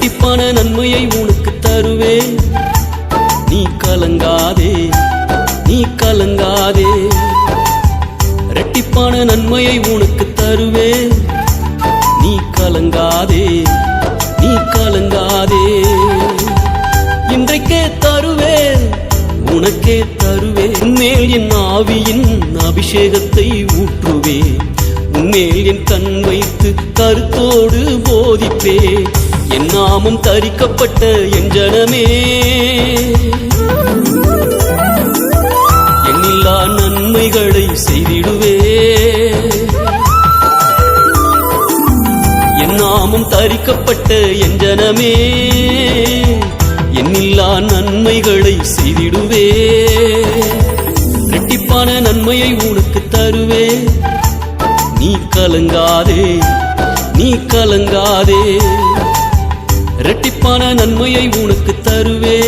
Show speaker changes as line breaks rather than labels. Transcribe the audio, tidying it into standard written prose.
ரெட்டிப்பான நன்மையை உனக்கு தருவேன். நீ கலங்காதே, நீ கலங்காதே. ரெட்டிப்பான நன்மையை உனக்கு தருவேன். நீ கலங்காதே, நீ கலங்காதே. இன்றைக்கே தருவேன், உனக்கே தருவேன். உன்மேல் என் ஆவியின் அபிஷேகத்தை ஊற்றுவேன். உன்மேல் என் கண் வைத்து கருத்தோடு போதிப்பே. என் நாமம் தரிக்கப்பட்ட என் ஜனமே, எண்ணில்லா நன்மைகளை செய்திடுவே. என் நாமம் தரிக்கப்பட்ட என் ஜனமே, எண்ணில்லா நன்மைகளை செய்திடுவே. ரெட்டிப்பான நன்மையை உனக்கு தருவே. நீ கலங்காதே, நீ கலங்காதே. ரெட்டிப்பான நன்மையை உனக்கு தருவே.